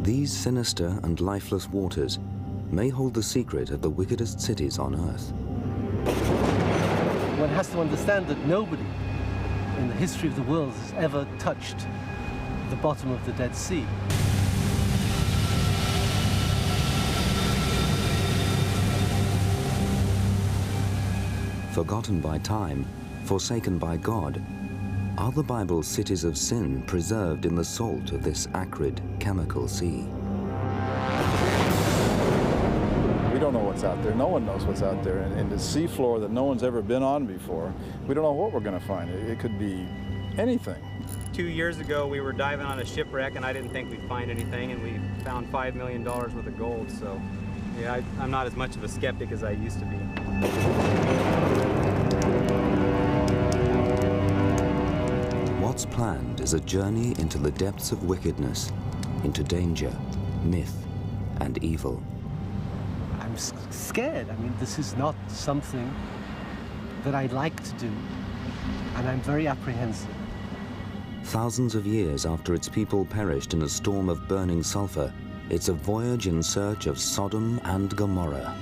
These sinister and lifeless waters may hold the secret of the wickedest cities on earth. One has to understand that nobody in the history of the world has ever touched the bottom of the Dead Sea. Forgotten by time, forsaken by God, are the Bible's cities of sin preserved in the salt of this acrid, chemical sea? We don't know what's out there. No one knows what's out there. And the seafloor that no one's ever been on before, we don't know what we're going to find. It could be anything. 2 years ago, we were diving on a shipwreck, and I didn't think we'd find anything, and we found $5 million worth of gold. So, yeah, I'm not as much of a skeptic as I used to be. What's planned is a journey into the depths of wickedness, into danger, myth, and evil. I'm scared. I mean, this is not something that I'd like to do, and I'm very apprehensive. Thousands of years after its people perished in a storm of burning sulfur, it's a voyage in search of Sodom and Gomorrah.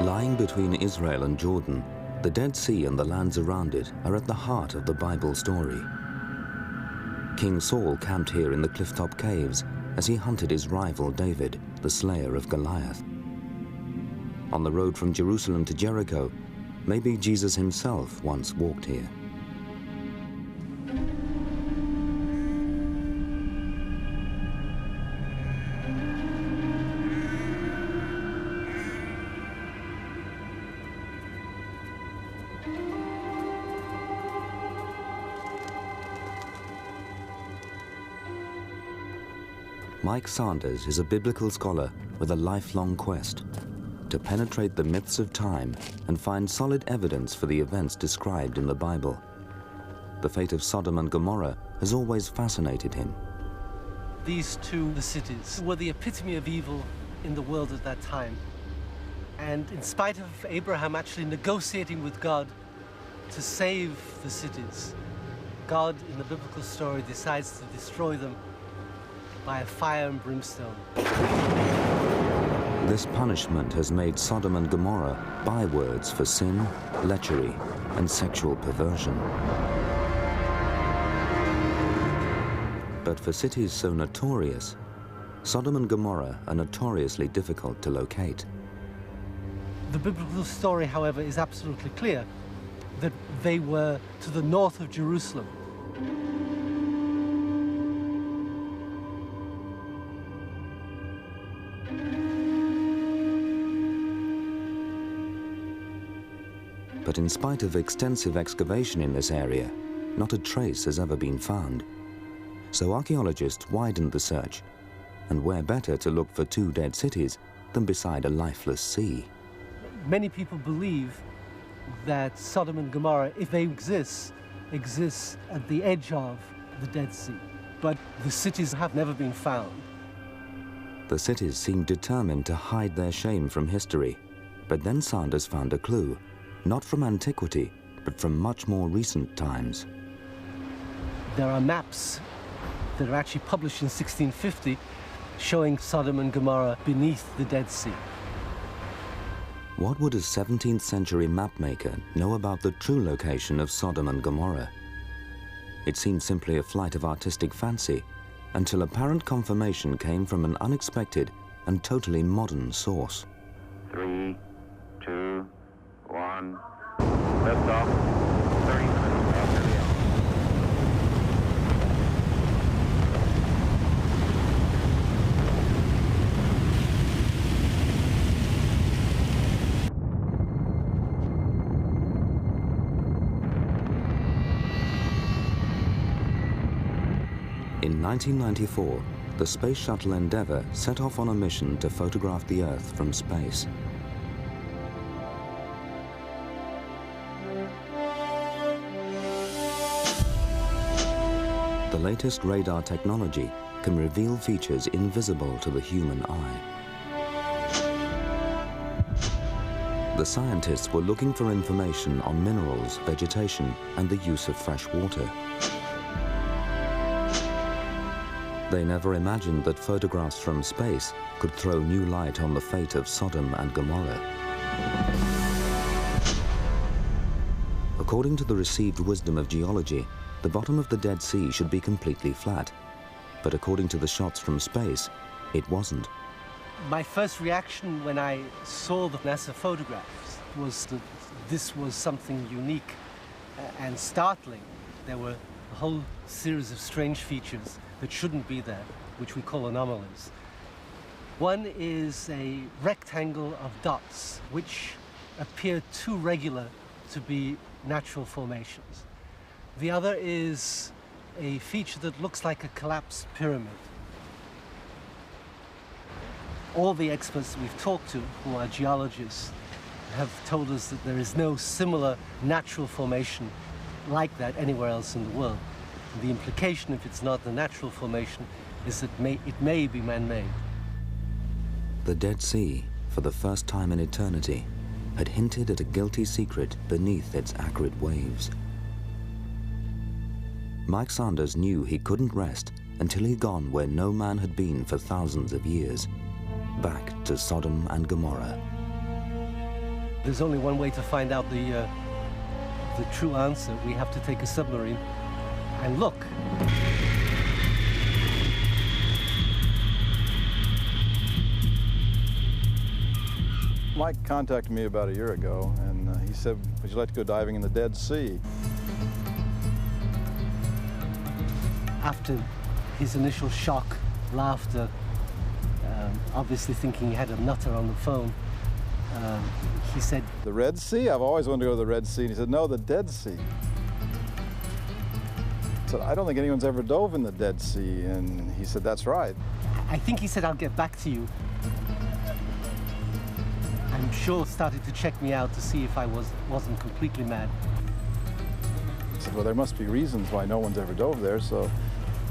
Lying between Israel and Jordan, the Dead Sea and the lands around it are at the heart of the Bible story. King Saul camped here in the clifftop caves as he hunted his rival David, the slayer of Goliath. On the road from Jerusalem to Jericho, maybe Jesus himself once walked here. Mike Sanders is a biblical scholar with a lifelong quest to penetrate the myths of time and find solid evidence for the events described in the Bible. The fate of Sodom and Gomorrah has always fascinated him. These two cities were the epitome of evil in the world at that time. And in spite of Abraham actually negotiating with God to save the cities, God, in the biblical story, decides to destroy them by a fire and brimstone. This punishment has made Sodom and Gomorrah bywords for sin, lechery, and sexual perversion. But for cities so notorious, Sodom and Gomorrah are notoriously difficult to locate. The biblical story, however, is absolutely clear that they were to the north of Jerusalem. But in spite of extensive excavation in this area, not a trace has ever been found. So archaeologists widened the search, and where better to look for two dead cities than beside a lifeless sea? Many people believe that Sodom and Gomorrah, if they exist at the edge of the Dead Sea. But the cities have never been found. The cities seemed determined to hide their shame from history, but then Sanders found a clue. Not from antiquity, but from much more recent times. There are maps that are actually published in 1650 showing Sodom and Gomorrah beneath the Dead Sea. What would a 17th century mapmaker know about the true location of Sodom and Gomorrah? It seemed simply a flight of artistic fancy until apparent confirmation came from an unexpected and totally modern source. 3, 2, 1, lift off, 30 minutes after the end. In 1994, the space shuttle Endeavour set off on a mission to photograph the Earth from space. The latest radar technology can reveal features invisible to the human eye. The scientists were looking for information on minerals, vegetation, and the use of fresh water. They never imagined that photographs from space could throw new light on the fate of Sodom and Gomorrah. According to the received wisdom of geology, the bottom of the Dead Sea should be completely flat. But according to the shots from space, it wasn't. My first reaction when I saw the NASA photographs was that this was something unique and startling. There were a whole series of strange features that shouldn't be there, which we call anomalies. One is a rectangle of dots, which appear too regular to be natural formations. The other is a feature that looks like a collapsed pyramid. All the experts we've talked to, who are geologists, have told us that there is no similar natural formation like that anywhere else in the world. The implication, if it's not the natural formation, is that it may be man-made. The Dead Sea, for the first time in eternity, had hinted at a guilty secret beneath its acrid waves. Mike Sanders knew he couldn't rest until he'd gone where no man had been for thousands of years, back to Sodom and Gomorrah. There's only one way to find out the true answer. We have to take a submarine and look. Mike contacted me about a year ago, and he said, would you like to go diving in the Dead Sea? After his initial shock, laughter, obviously thinking he had a nutter on the phone, he said, The Red Sea? I've always wanted to go to the Red Sea. And he said, no, the Dead Sea. I said, I don't think anyone's ever dove in the Dead Sea. And he said, that's right. I think he said, I'll get back to you. I'm sure started to check me out to see if I wasn't completely mad. I said, well, there must be reasons why no one's ever dove there, so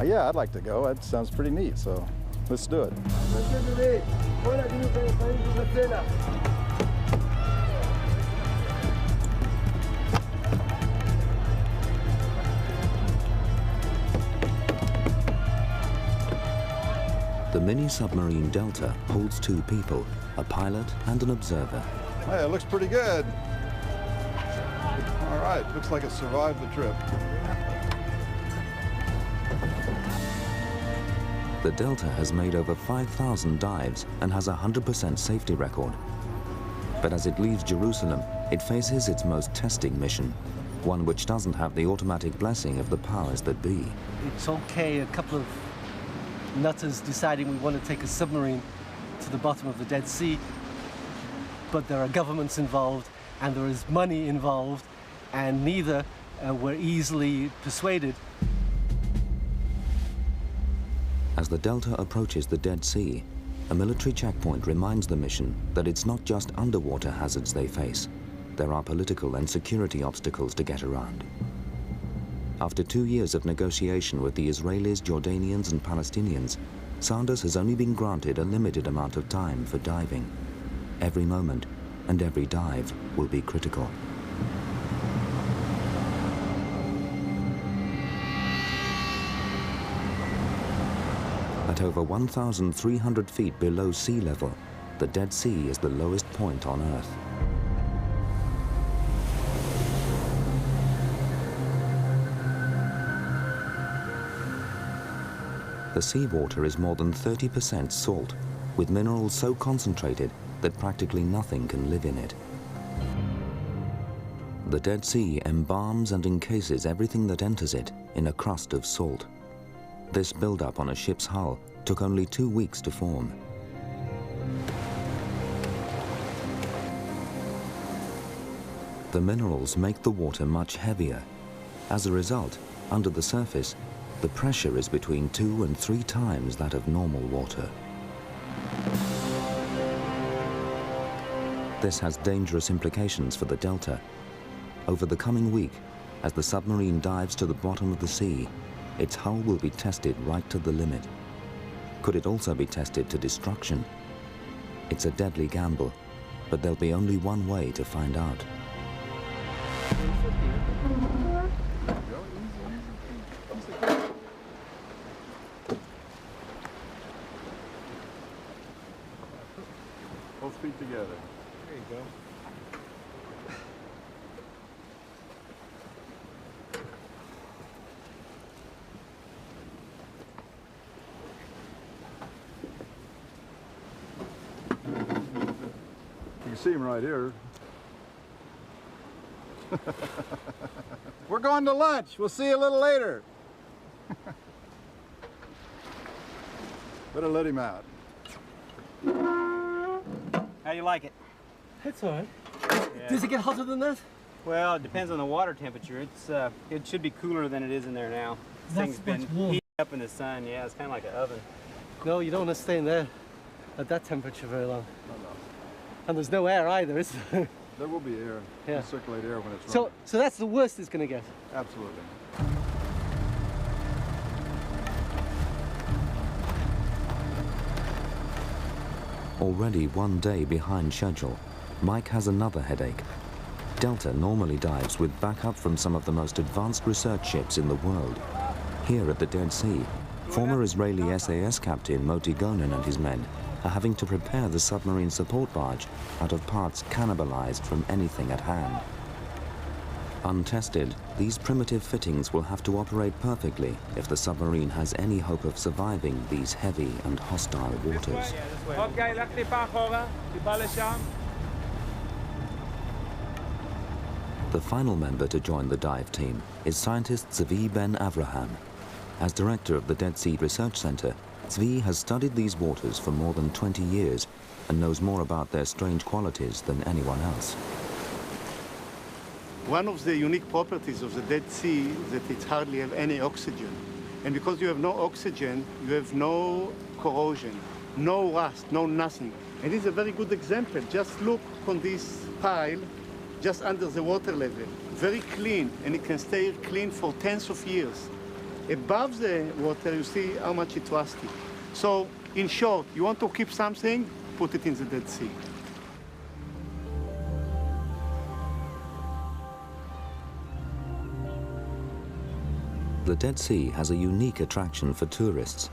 yeah, I'd like to go. That sounds pretty neat, so let's do it. The mini-submarine Delta holds two people, a pilot and an observer. Hey, it looks pretty good. All right, looks like it survived the trip. The Delta has made over 5,000 dives and has a 100% safety record. But as it leaves Jerusalem, it faces its most testing mission, one which doesn't have the automatic blessing of the powers that be. It's okay, a couple of nutters deciding we want to take a submarine to the bottom of the Dead Sea, but there are governments involved and there is money involved, and neither were easily persuaded. As the Delta approaches the Dead Sea, a military checkpoint reminds the mission that it's not just underwater hazards they face. There are political and security obstacles to get around. After 2 years of negotiation with the Israelis, Jordanians, and Palestinians, Sanders has only been granted a limited amount of time for diving. Every moment and every dive will be critical. At over 1,300 feet below sea level, the Dead Sea is the lowest point on Earth. The seawater is more than 30% salt, with minerals so concentrated that practically nothing can live in it. The Dead Sea embalms and encases everything that enters it in a crust of salt. This buildup on a ship's hull took only 2 weeks to form. The minerals make the water much heavier. As a result, under the surface, the pressure is between 2 and 3 times that of normal water. This has dangerous implications for the Delta. Over the coming week, as the submarine dives to the bottom of the sea, its hull will be tested right to the limit. Could it also be tested to destruction? It's a deadly gamble, but there'll be only one way to find out. Both feet together. There you go. You can see him right here. We're going to lunch. We'll see you a little later. Better let him out. How do you like it? It's all right. Yeah. Does it get hotter than that? Well, it depends on the water temperature. It should be cooler than it is in there now. This thing's been warm. heating up in the sun. Yeah, it's kind of like an oven. No, you don't want to stay in there at that temperature very long. And there's no air either, is there? There will be air. Yeah. It'll circulate air when it's So running. that's the worst it's going to get. Absolutely. Already one day behind schedule, Mike has another headache. Delta normally dives with backup from some of the most advanced research ships in the world. Here at the Dead Sea, former Israeli SAS captain Moti Gonen and his men are having to prepare the submarine support barge out of parts cannibalized from anything at hand. Untested, these primitive fittings will have to operate perfectly if the submarine has any hope of surviving these heavy and hostile waters. The final member to join the dive team is scientist Zvi Ben Avraham. As director of the Dead Sea Research Center, Zvi has studied these waters for more than 20 years and knows more about their strange qualities than anyone else. One of the unique properties of the Dead Sea is that it hardly have any oxygen. And because you have no oxygen, you have no corrosion, no rust, no nothing. And it's a very good example. Just look on this pile just under the water level. Very clean, and it can stay clean for tens of years. Above the water, you see how much it's rusty. So, in short, you want to keep something, put it in the Dead Sea. The Dead Sea has a unique attraction for tourists.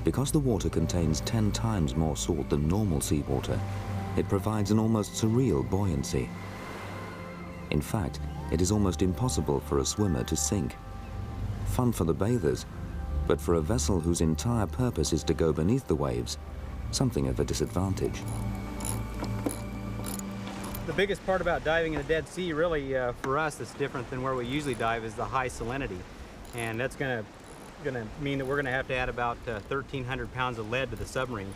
Because the water contains 10 times more salt than normal seawater, it provides an almost surreal buoyancy. In fact, it is almost impossible for a swimmer to sink. Fun for the bathers, but for a vessel whose entire purpose is to go beneath the waves, something of a disadvantage. The biggest part about diving in the Dead Sea, really, for us, that's different than where we usually dive, is the high salinity. And that's gonna mean that we're gonna have to add about 1,300 pounds of lead to the submarine.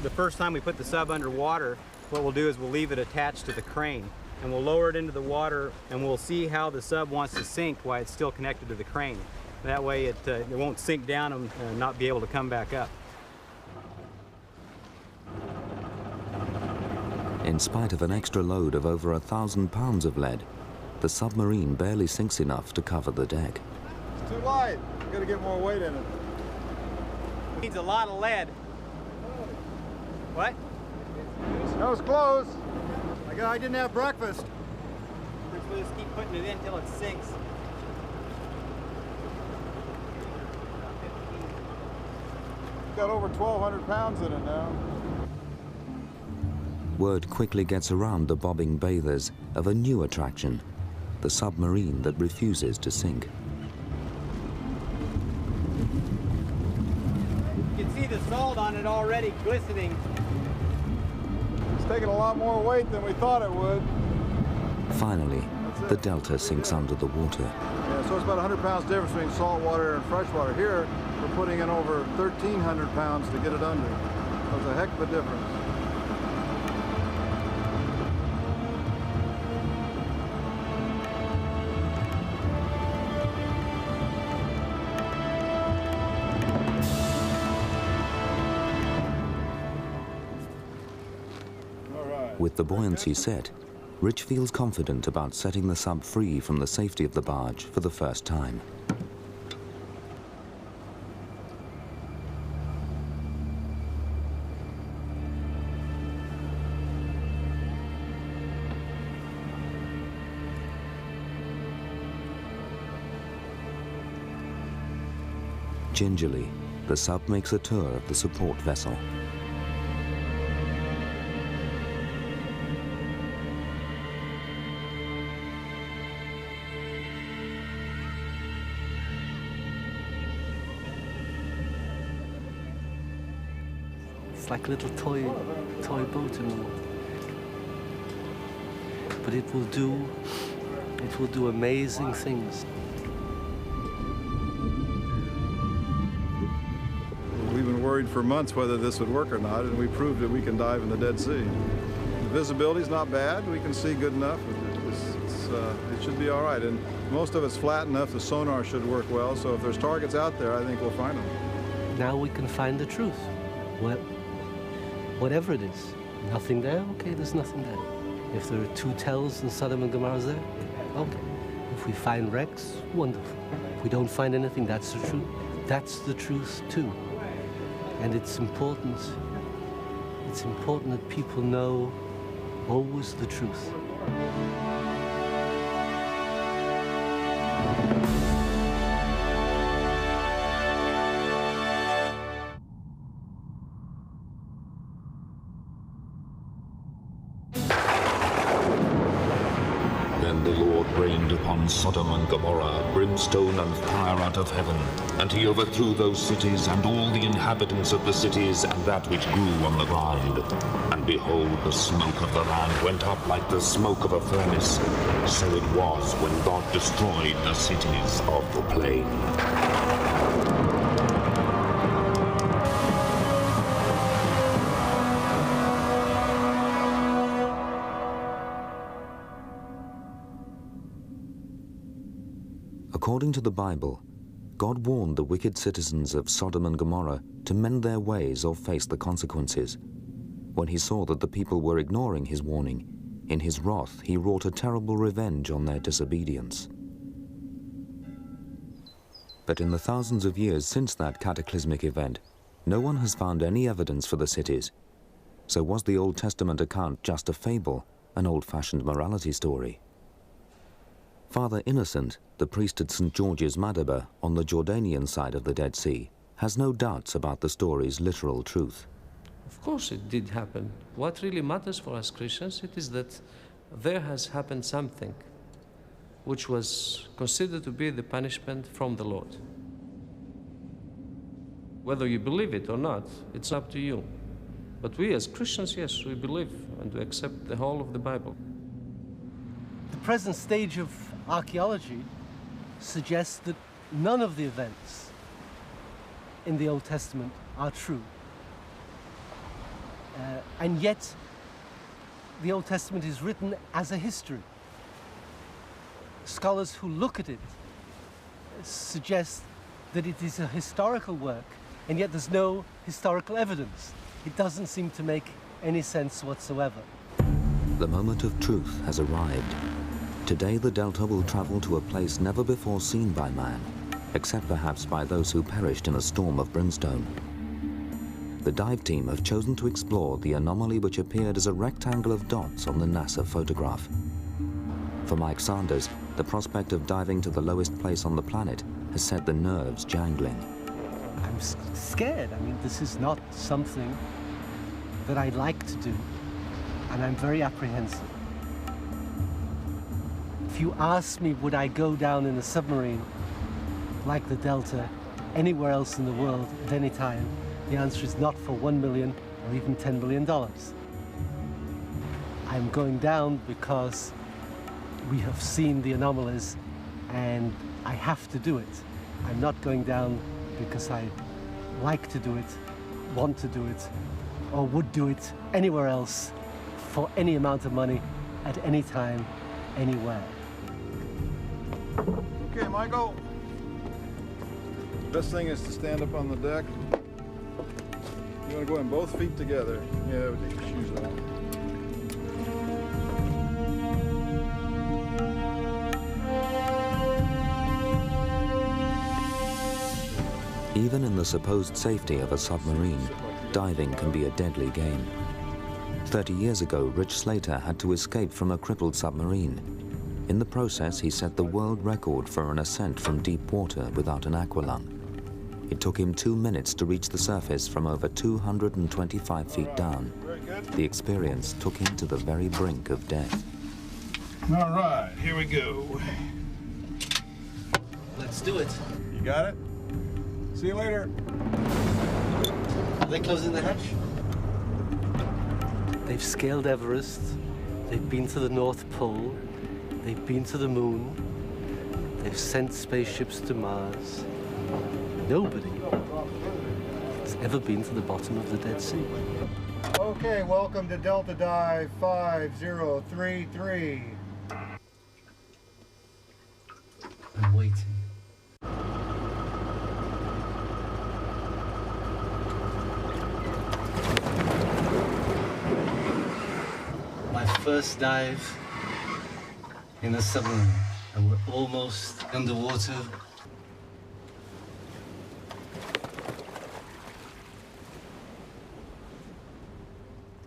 The first time we put the sub underwater, what we'll do is we'll leave it attached to the crane, and we'll lower it into the water, and we'll see how the sub wants to sink while it's still connected to the crane. That way it won't sink down and not be able to come back up. In spite of an extra load of over 1,000 pounds of lead, the submarine barely sinks enough to cover the deck. It's too light. We've got to get more weight in it. It needs a lot of lead. What? That was close. I didn't have breakfast. We'll just keep putting it in until it sinks. Got over 1,200 pounds in it now. Word quickly gets around the bobbing bathers of a new attraction, the submarine that refuses to sink. You can see the salt on it already glistening. It's taking a lot more weight than we thought it would. Finally, the Delta sinks under the water. Yeah, so it's about 100 pounds difference between salt water and fresh water. Here, we're putting in over 1,300 pounds to get it under. That's a heck of a difference. With the buoyancy set, Rich feels confident about setting the sub free from the safety of the barge for the first time. Gingerly, the sub makes a tour of the support vessel. It's like a little toy boat in the water. But it will do amazing things. We've been worried for months whether this would work or not, and we proved that we can dive in the Dead Sea. The visibility's not bad. We can see good enough. It should be all right. And most of it's flat enough, the sonar should work well. So if there's targets out there, I think we'll find them. Now we can find the truth. Well, whatever it is. Nothing there? Okay, there's nothing there. If there are 2 tells and Sodom and Gomorrah there, okay. If we find wrecks, wonderful. If we don't find anything, that's the truth. That's the truth too. And it's important that people know always the truth. Rained upon Sodom and Gomorrah brimstone and fire out of heaven, and he overthrew those cities and all the inhabitants of the cities and that which grew on the ground. And behold, the smoke of the land went up like the smoke of a furnace. So it was when God destroyed the cities of the plain. According to the Bible, God warned the wicked citizens of Sodom and Gomorrah to mend their ways or face the consequences. When he saw that the people were ignoring his warning, in his wrath he wrought a terrible revenge on their disobedience. But in the thousands of years since that cataclysmic event, no one has found any evidence for the cities. So was the Old Testament account just a fable, an old-fashioned morality story? Father Innocent, the priest at St. George's Madaba on the Jordanian side of the Dead Sea, has no doubts about the story's literal truth. Of course it did happen. What really matters for us Christians, it is that there has happened something which was considered to be the punishment from the Lord. Whether you believe it or not, it's up to you. But we as Christians, yes, we believe and we accept the whole of the Bible. The present stage of archaeology suggests that none of the events in the Old Testament are true. And yet, the Old Testament is written as a history. Scholars who look at it suggest that it is a historical work, and yet there's no historical evidence. It doesn't seem to make any sense whatsoever. The moment of truth has arrived. Today the Delta will travel to a place never before seen by man, except perhaps by those who perished in a storm of brimstone. The dive team have chosen to explore the anomaly which appeared as a rectangle of dots on the NASA photograph. For Mike Sanders, the prospect of diving to the lowest place on the planet has set the nerves jangling. I'm scared. I mean, this is not something that I like to do, and I'm very apprehensive. If you ask me, would I go down in a submarine like the Delta anywhere else in the world at any time, the answer is not for $1 million or even $10 million. I'm going down because we have seen the anomalies and I have to do it. I'm not going down because I like to do it, want to do it, or would do it anywhere else for any amount of money at any time, anywhere. Okay, Michael. Best thing is to stand up on the deck. You want to go in both feet together. Yeah, take your shoes off. Even in the supposed safety of a submarine, diving can be a deadly game. 30 years ago, Rich Slater had to escape from a crippled submarine. In the process, he set the world record for an ascent from deep water without an aqualung. It took him 2 minutes to reach the surface from over 225 feet down. The experience took him to the very brink of death. All right, here we go. Let's do it. You got it? See you later. Are they closing the hatch? They've scaled Everest. They've been to the North Pole. They've been to the moon. They've sent spaceships to Mars. Nobody has ever been to the bottom of the Dead Sea. Okay, welcome to Delta Dive 5033. I'm waiting. My first dive in a submarine, and we're almost underwater.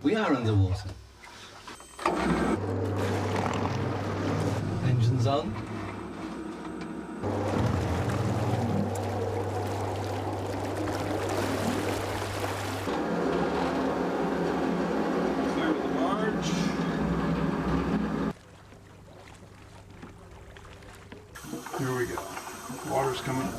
We are underwater. Engines on. Clear with the barge. Here we go. Water's coming up.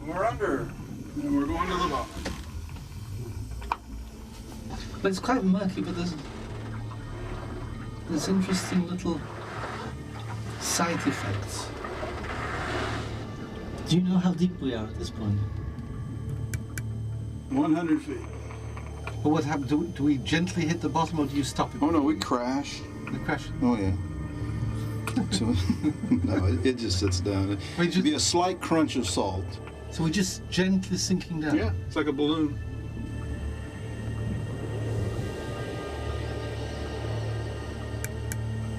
We're under, and we're going to the bottom. But it's quite murky, but there's interesting little side effects. Do you know how deep we are at this point? 100 feet. Well, what happens? Do we gently hit the bottom, or do you stop it? Oh no, we crash. The crash. Oh yeah. So, no, it just sits down. It'd be a slight crunch of salt. So we're just gently sinking down? Yeah, it's like a balloon.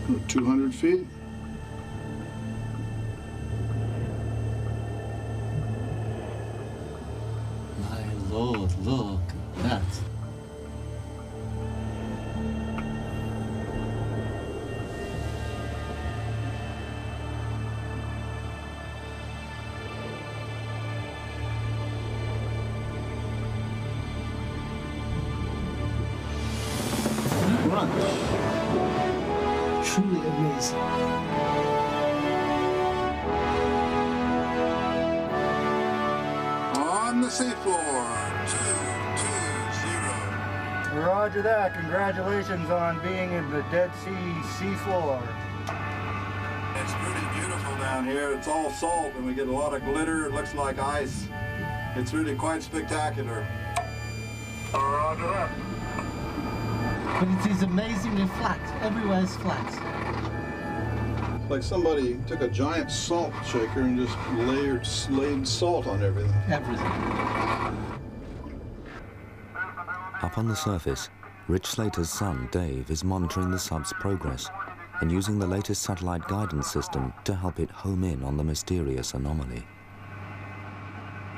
Oh, 200 feet. My Lord, look at that. Truly amazing. On the seafloor, 220. Roger that. Congratulations on being in the Dead Sea seafloor. It's pretty beautiful down here. It's all salt and we get a lot of glitter. It looks like ice. It's really quite spectacular. Roger that. But it is amazingly flat. Everywhere is flat. Like somebody took a giant salt shaker and just laid salt on everything. Everything. Up on the surface, Rich Slater's son, Dave, is monitoring the sub's progress and using the latest satellite guidance system to help it home in on the mysterious anomaly.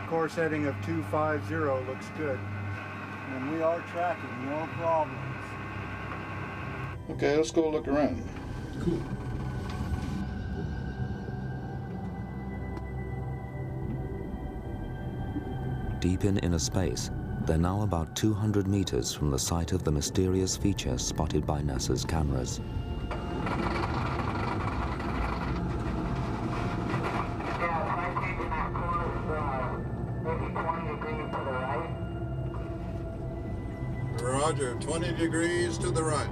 Course heading of 250 looks good. And we are tracking, no problems. Okay, let's go look around. Cool. Deep in inner space, they're now about 200 meters from the site of the mysterious feature spotted by NASA's cameras. Roger, 20 degrees to the right.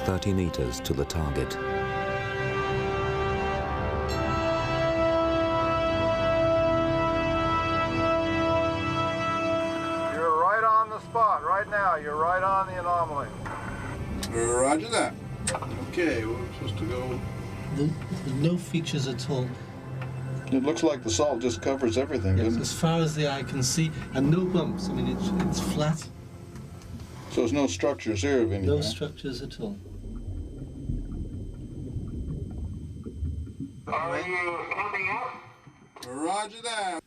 30 meters to the target. You're right on the spot right now. You're right on the anomaly. Roger that. Okay, we're supposed to go. There's no features at all. It looks like the salt just covers everything, Yes, doesn't as it? far as the eye can see, and no bumps. I mean, it's flat. So there's no structures here of any No kind? structures at all. Are you coming up? Roger that.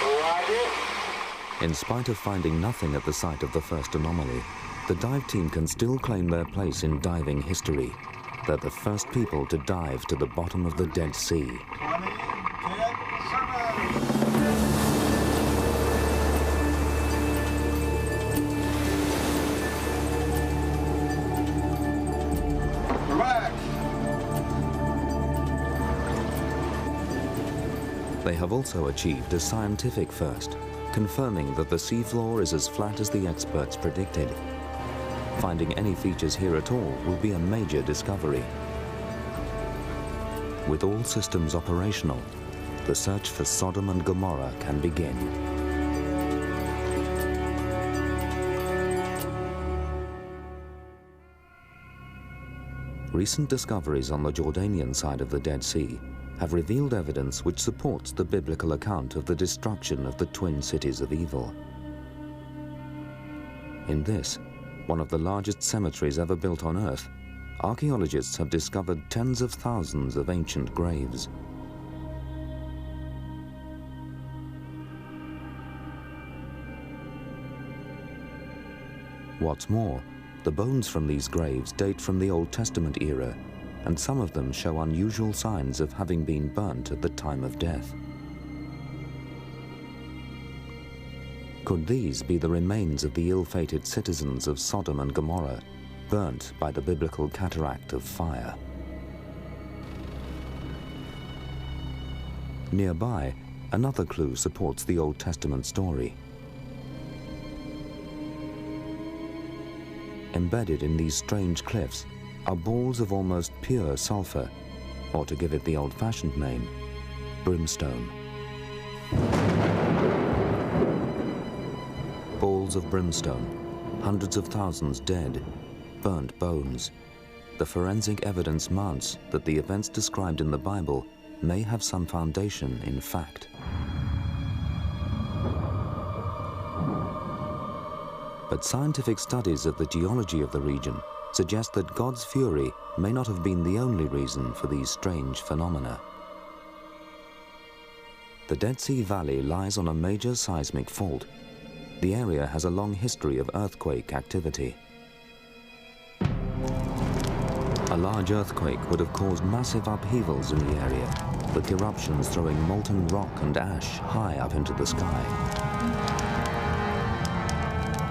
Roger. In spite of finding nothing at the site of the first anomaly, the dive team can still claim their place in diving history. They're the first people to dive to the bottom of the Dead Sea. 20, 10, 7. We're back. They have also achieved a scientific first, confirming that the seafloor is as flat as the experts predicted. Finding any features here at all will be a major discovery. With all systems operational, the search for Sodom and Gomorrah can begin. Recent discoveries on the Jordanian side of the Dead Sea have revealed evidence which supports the biblical account of the destruction of the twin cities of evil. In this, one of the largest cemeteries ever built on Earth, archaeologists have discovered tens of thousands of ancient graves. What's more, the bones from these graves date from the Old Testament era, and some of them show unusual signs of having been burnt at the time of death. Could these be the remains of the ill-fated citizens of Sodom and Gomorrah, burnt by the biblical cataract of fire? Nearby, another clue supports the Old Testament story. Embedded in these strange cliffs are balls of almost pure sulfur, or to give it the old-fashioned name, brimstone. Balls of brimstone, hundreds of thousands dead, burnt bones. The forensic evidence mounts that the events described in the Bible may have some foundation in fact. But scientific studies of the geology of the region suggest that God's fury may not have been the only reason for these strange phenomena. The Dead Sea Valley lies on a major seismic fault. The area has a long history of earthquake activity. A large earthquake would have caused massive upheavals in the area, with eruptions throwing molten rock and ash high up into the sky.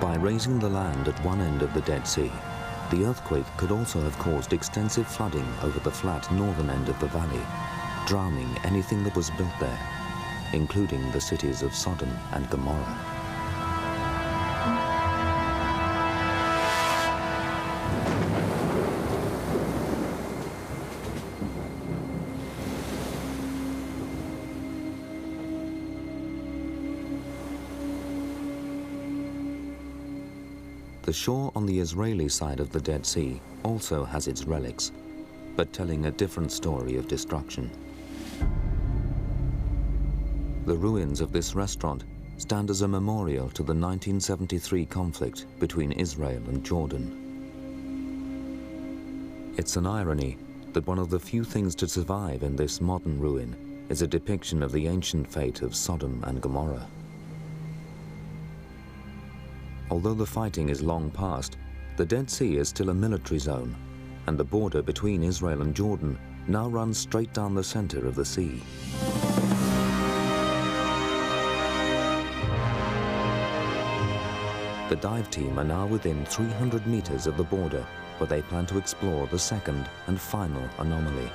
By raising the land at one end of the Dead Sea, the earthquake could also have caused extensive flooding over the flat northern end of the valley, drowning anything that was built there, including the cities of Sodom and Gomorrah. The shore on the Israeli side of the Dead Sea also has its relics, but telling a different story of destruction. The ruins of this restaurant stand as a memorial to the 1973 conflict between Israel and Jordan. It's an irony that one of the few things to survive in this modern ruin is a depiction of the ancient fate of Sodom and Gomorrah. Although the fighting is long past, the Dead Sea is still a military zone, and the border between Israel and Jordan now runs straight down the center of the sea. The dive team are now within 300 meters of the border, where they plan to explore the second and final anomaly.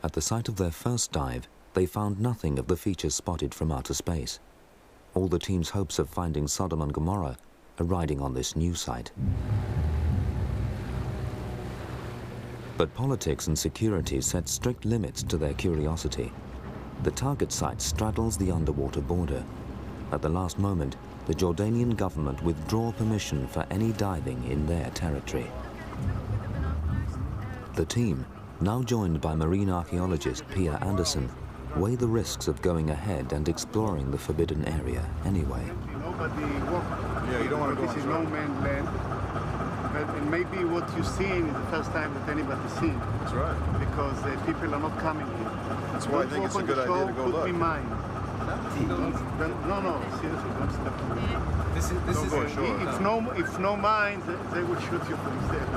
At the site of their first dive, they found nothing of the features spotted from outer space. All the team's hopes of finding Sodom and Gomorrah are riding on this new site. But politics and security set strict limits to their curiosity. The target site straddles the underwater border. At the last moment, the Jordanian government withdraw permission for any diving in their territory. The team, now joined by marine archaeologist Pia Anderson, weigh the risks of going ahead and exploring the forbidden area anyway. Nobody walk. Yeah, you don't want to go This is on no man's land. And maybe what you're seeing is the first time that anybody's seen. That's right. Because people are not coming here. That's why I think it's a good idea to go look. Could be mine. No, seriously, don't step on me. This is go ashore. If no mine, they will shoot you from there.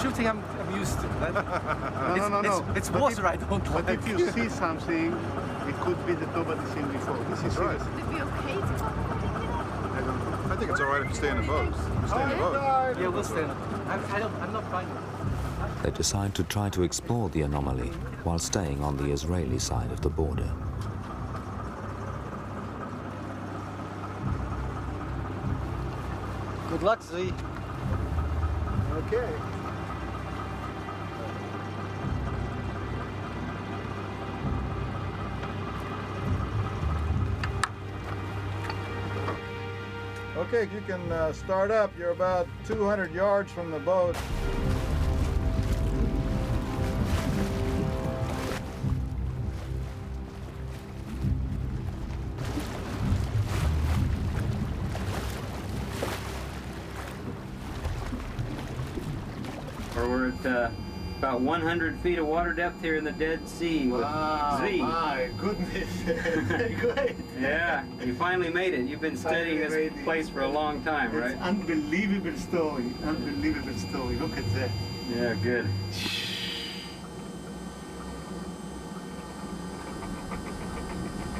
shooting. I'm used to that. No. It's water I don't like. But if you see something, it could be that nobody's seen before. This is right. serious. Would it be okay to go I don't know. I think it's all right if you stay in the boat. Stay in the boat. Yeah, we'll stay in the boat. I'm not frightened. They decide to try to explore the anomaly while staying on the Israeli side of the border. Good luck, Zvi. Okay. Okay, you can start up. You're about 200 yards from the boat. We're at about 100 feet of water depth here in the Dead Sea with Zvi. My goodness. Very great. Yeah, you finally made it. You've been studying this place for a long time, right? It's unbelievable story. Unbelievable story. Look at that. Yeah, good.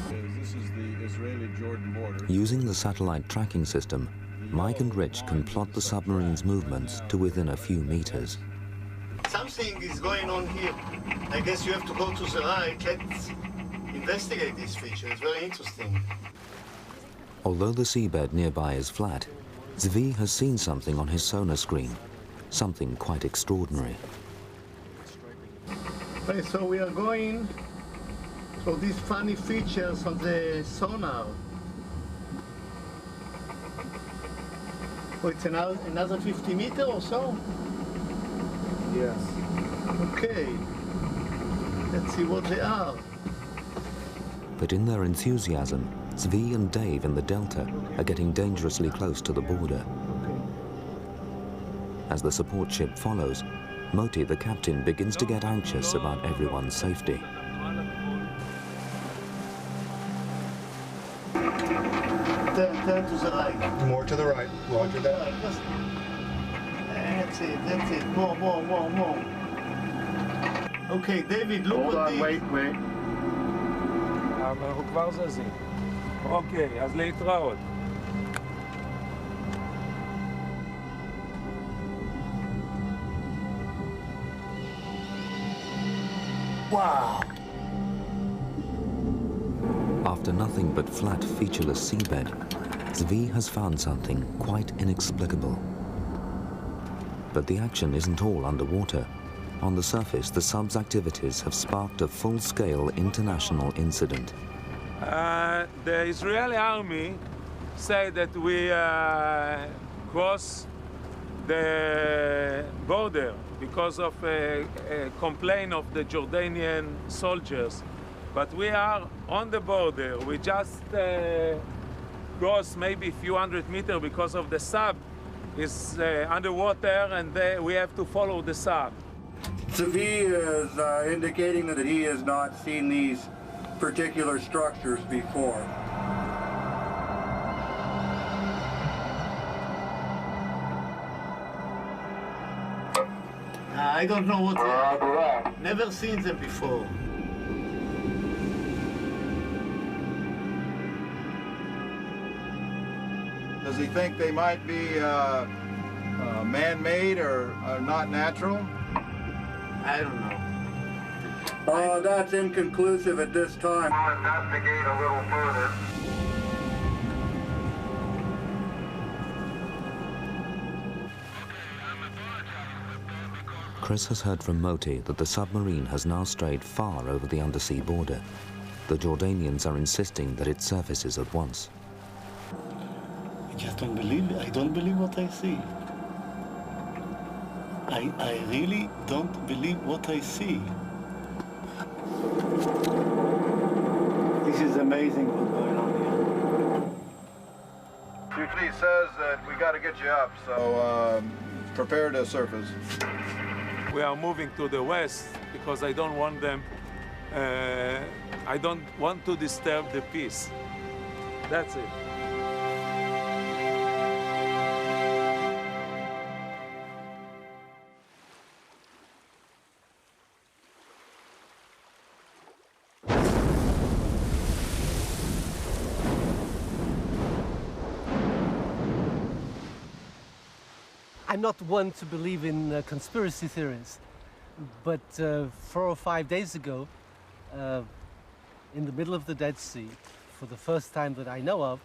This is the Israeli-Jordan border. Using the satellite tracking system, Mike and Rich can plot the submarine's movements to within a few meters. Something is going on here. I guess you have to go to the right. Let's investigate this feature. It's very interesting. Although the seabed nearby is flat, Zvi has seen something on his sonar screen, something quite extraordinary. Okay, so we are going for these funny features on the sonar. Oh, it's another 50 meters or so? Yes. Okay. Let's see what they are. But in their enthusiasm, Zvi and Dave in the Delta are getting dangerously close to the border. As the support ship follows, Moti, the captain, begins to get anxious about everyone's safety. Turn to the right. More to the right. Roger that. That's it. More. Okay, David, look Hold at on, this. wait. אנחנו כבר זזים. אוקיי, אז להתראות. Wow. After nothing but flat, featureless seabed, Zvi has found something quite inexplicable. But the action isn't all underwater. On the surface, the sub's activities have sparked a full-scale international incident. The Israeli army say that we cross the border because of a complaint of the Jordanian soldiers. But we are on the border. We just cross maybe a few hundred meters because of the sub is underwater, and we have to follow the sub. Zvi is indicating that he has not seen these particular structures before. I don't know what they are. Never seen them before. Does he think they might be man-made or not natural? I don't know. That's inconclusive at this time. We'll investigate a little further. Chris has heard from Moti that the submarine has now strayed far over the undersea border. The Jordanians are insisting that it surfaces at once. I just don't believe it. I don't believe what I see. I really don't believe what I see. This is amazing what's going on here. He says that we got to get you up, so prepare to surface. We are moving to the west because I don't want them, I don't want to disturb the peace. That's it. I'm not one to believe in conspiracy theories, but 4 or 5 days ago, in the middle of the Dead Sea, for the first time that I know of,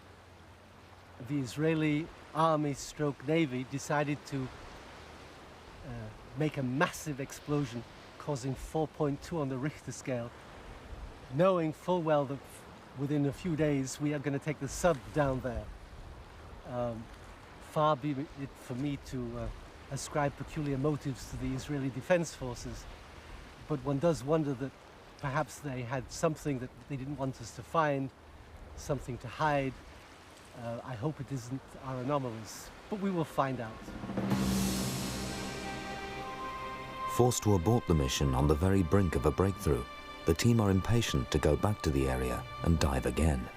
the Israeli army stroke navy decided to make a massive explosion causing 4.2 on the Richter scale, knowing full well that within a few days we are going to take the sub down there. Far be it for me to ascribe peculiar motives to the Israeli Defense Forces, but one does wonder that perhaps they had something that they didn't want us to find, something to hide. I hope it isn't our anomalies, but we will find out. Forced to abort the mission on the very brink of a breakthrough, the team are impatient to go back to the area and dive again.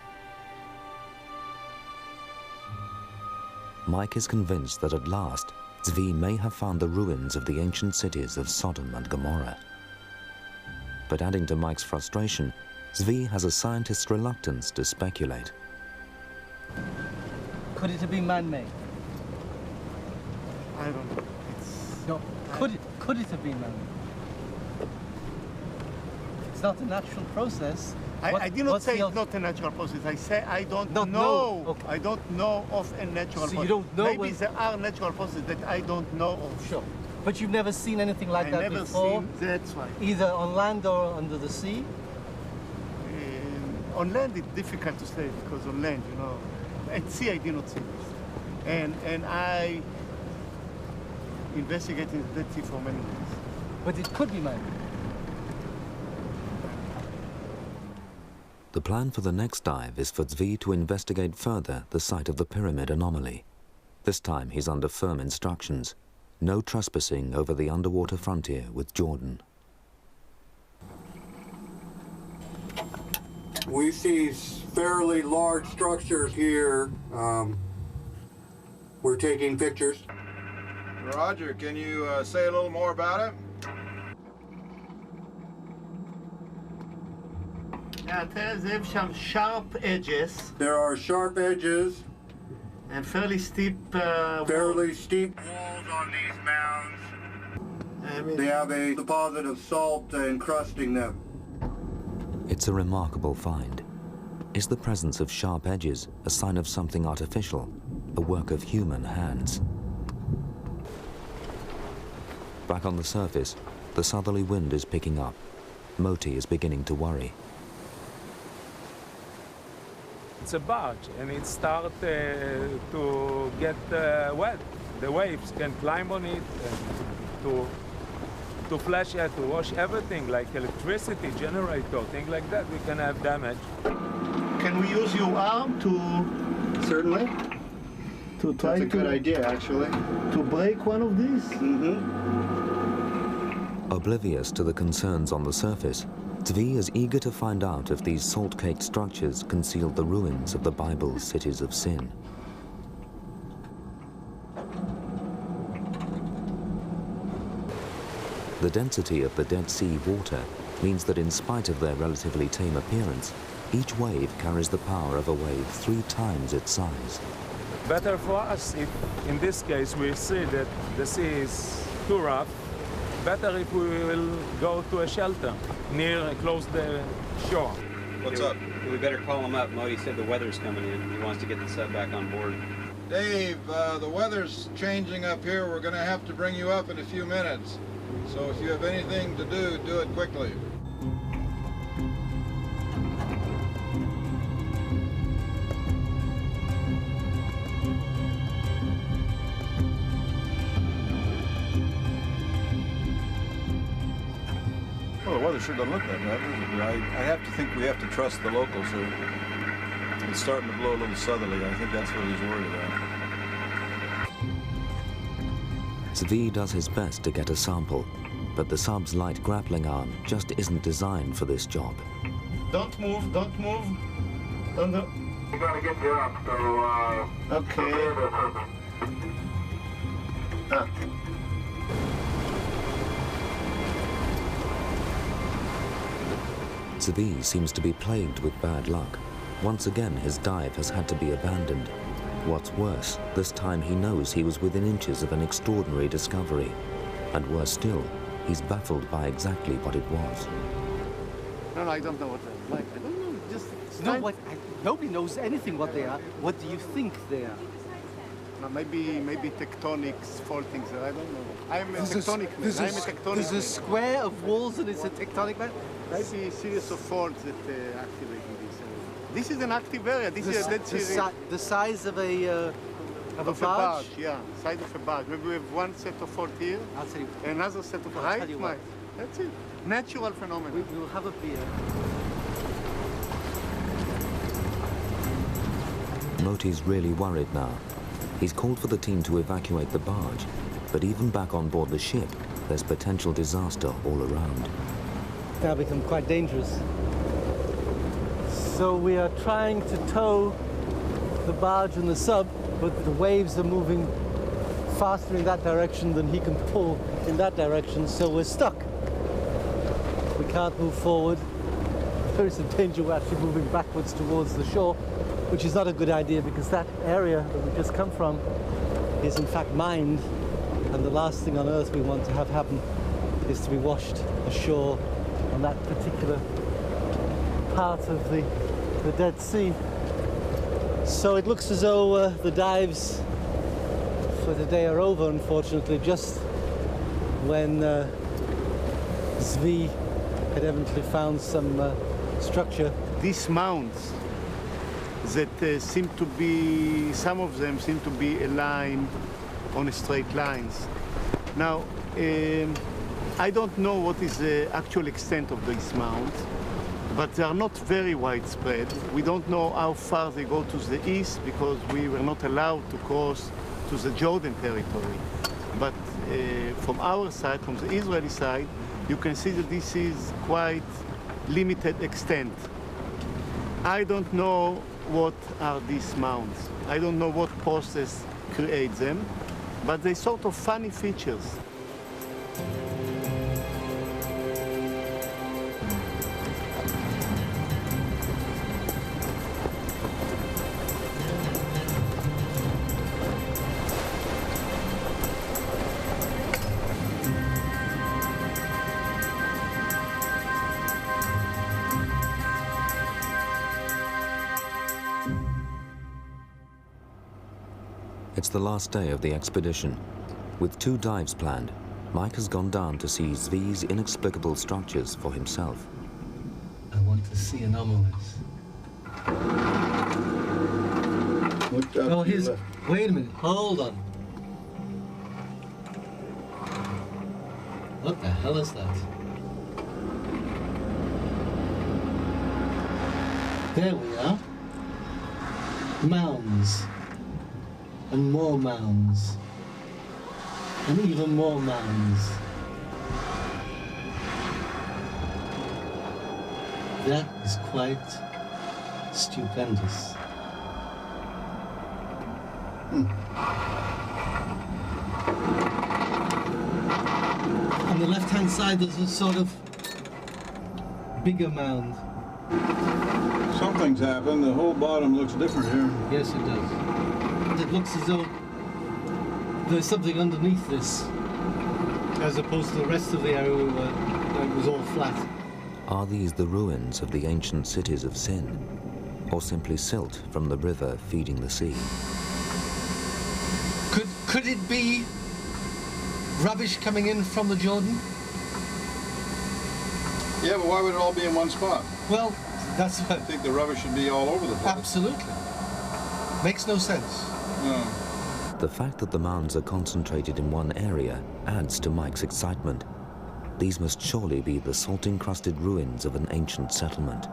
Mike is convinced that at last, Zvi may have found the ruins of the ancient cities of Sodom and Gomorrah. But adding to Mike's frustration, Zvi has a scientist's reluctance to speculate. Could it have been man-made? I don't know. No. Could it have been man-made? It's not a natural process. I did not say it's not a natural process. I say I don't know. Okay. I don't know of a natural process. You don't know. Maybe there are natural processes that I don't know of. Sure. But you've never seen anything like that before? I've never seen, that's right. Either on land or under the sea? On land it's difficult to say because on land, you know, at sea I did not see this. And I investigated the Dead Sea for many years. But it could be man. The plan for the next dive is for Zvi to investigate further the site of the pyramid anomaly. This time he's under firm instructions. No trespassing over the underwater frontier with Jordan. We see fairly large structures here. We're taking pictures. Roger, can you say a little more about it? They have some sharp edges. There are sharp edges. And fairly steep walls on these mounds. They have a deposit of salt encrusting them. It's a remarkable find. Is the presence of sharp edges a sign of something artificial, a work of human hands? Back on the surface, the southerly wind is picking up. Moti is beginning to worry. It's a barge, and it starts to get wet. The waves can climb on it, and to flash it, to wash everything, like electricity generator, things like that. We can have damage. Can we use your arm to... Certainly. To try That's a good idea, actually. To break one of these? Oblivious to the concerns on the surface, Zvi is eager to find out if these salt-caked structures conceal the ruins of the Bible's cities of sin. The density of the Dead Sea water means that in spite of their relatively tame appearance, each wave carries the power of a wave 3 times its size. Better for us if, in this case, we see that the sea is too rough. Better if we will go to a shelter near, close the shore. What's up? We better call him up. Modi said the weather's coming in. He wants to get the sub back on board. Dave, the weather's changing up here. We're going to have to bring you up in a few minutes. So if you have anything to do it quickly. Well, the weather sure doesn't look that bad, does it? I have to think we have to trust the locals here. It's starting to blow a little southerly. I think that's what he's worried about. Zvi does his best to get a sample, but the sub's light grappling arm just isn't designed for this job. Don't move, don't move. Don't. We gotta get you up, so, Okay. Ah. Zvi seems to be plagued with bad luck. Once again, his dive has had to be abandoned. What's worse, this time he knows he was within inches of an extraordinary discovery. And worse still, he's baffled by exactly what it was. No, I don't know what they're like. I don't know, just... Nobody knows anything what they are. What do you think they are? Maybe tectonics, faulting there, I don't know. I'm a tectonic man. There's a square of walls and it's a tectonic man? Maybe a series of faults that activating this. This is an active area. This is a Dead Sea. The size of a barge? Yeah, size of a barge. Maybe we have one set of fault here, another set of height. That's it. Natural phenomenon. We will have a beer. Moti's really worried now. He's called for the team to evacuate the barge, but even back on board the ship, there's potential disaster all around. It's now become quite dangerous. So we are trying to tow the barge and the sub, but the waves are moving faster in that direction than he can pull in that direction, so we're stuck. We can't move forward. There is a danger we're actually moving backwards towards the shore, which is not a good idea because that area that we just come from is in fact mined, and the last thing on earth we want to have happen is to be washed ashore on that particular part of the Dead Sea. So it looks as though the dives for the day are over, unfortunately, just when Zvi had eventually found some structure. These mounds that seem to be, some of them seem to be aligned on straight lines. Now, I don't know what is the actual extent of these mounds, but they are not very widespread. We don't know how far they go to the east because we were not allowed to cross to the Jordan territory. But from our side, from the Israeli side, you can see that this is quite limited extent. I don't know what are these mounds. I don't know what process creates them, but they sort of funny features. It's the last day of the expedition. With 2 dives planned, Mike has gone down to see Zvi's inexplicable structures for himself. I want to see anomalies. Oh, here's... Wait a minute, hold on. What the hell is that? There we are. Mounds. And more mounds. And even more mounds. That is quite stupendous. On the left-hand side, there's a sort of bigger mound. Something's happened. The whole bottom looks different here. Yes, it does. It looks as though there's something underneath this, as opposed to the rest of the area where it was all flat. Are these the ruins of the ancient cities of Sin, or simply silt from the river feeding the sea? Could it be rubbish coming in from the Jordan? Yeah, but why would it all be in one spot? Well, that's what... I think the rubbish should be all over the place. Absolutely. Makes no sense. No. The fact that the mounds are concentrated in one area adds to Mike's excitement. These must surely be the salt-encrusted ruins of an ancient settlement.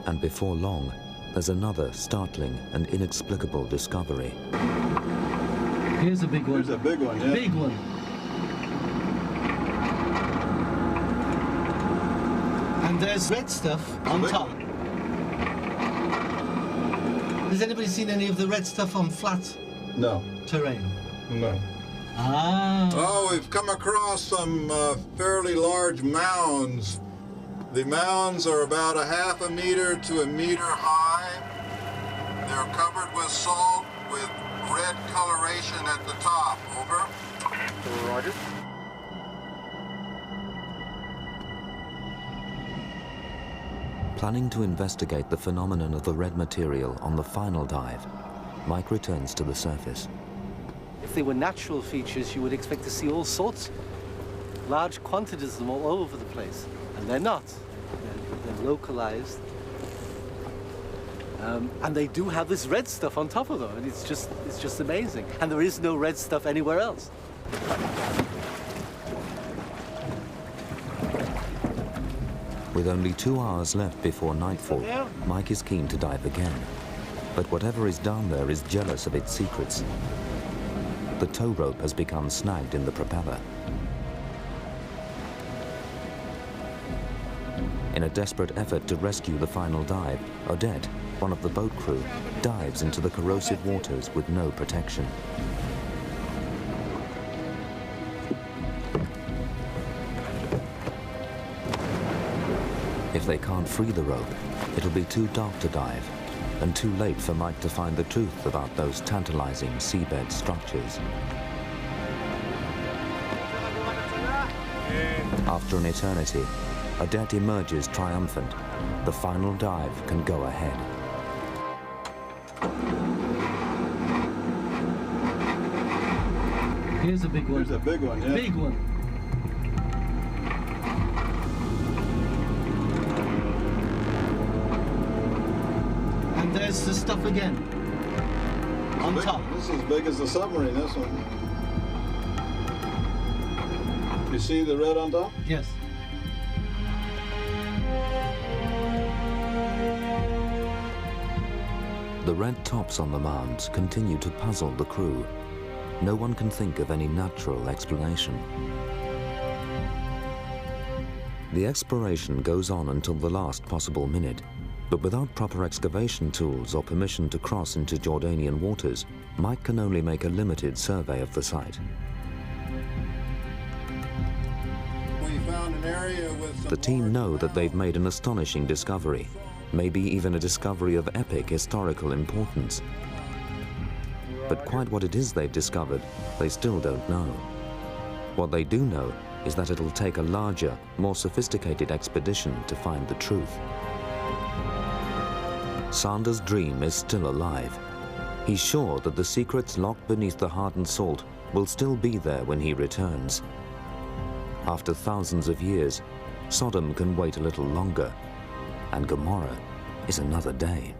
And before long, there's another startling and inexplicable discovery. Here's a big one. Here's a big one, yeah. Big one. And there's red stuff on top. Has anybody seen any of the red stuff on flat No. terrain? No. Ah. Oh, we've come across some fairly large mounds. The mounds are about 1/2 meter to 1 meter high. They're covered with salt with red coloration at the top. Over. Roger. Planning to investigate the phenomenon of the red material on the final dive, Mike returns to the surface. If they were natural features, you would expect to see all sorts, large quantities of them all over the place. And they're not. They're localized. And they do have this red stuff on top of them, and it's just amazing. And there is no red stuff anywhere else. With only 2 hours left before nightfall, Mike is keen to dive again. But whatever is down there is jealous of its secrets. The tow rope has become snagged in the propeller. In a desperate effort to rescue the final dive, Odette, one of the boat crew, dives into the corrosive waters with no protection. If they can't free the rope, it'll be too dark to dive, and too late for Mike to find the truth about those tantalizing seabed structures. After an eternity, Odette emerges triumphant. The final dive can go ahead. Here's a big one. Here's a big one, yeah. Big one. And there's the stuff again. On top. This is as big as the submarine, this one. You see the red on top? Yes. The red tops on the mounds continue to puzzle the crew. No one can think of any natural explanation. The exploration goes on until the last possible minute, but without proper excavation tools or permission to cross into Jordanian waters, Mike can only make a limited survey of the site. We found an area with some The team know that they've made an astonishing discovery, maybe even a discovery of epic historical importance. But quite what it is they've discovered, they still don't know. What they do know is that it'll take a larger, more sophisticated expedition to find the truth. Sander's dream is still alive. He's sure that the secrets locked beneath the hardened salt will still be there when he returns. After thousands of years, Sodom can wait a little longer, and Gomorrah is another day.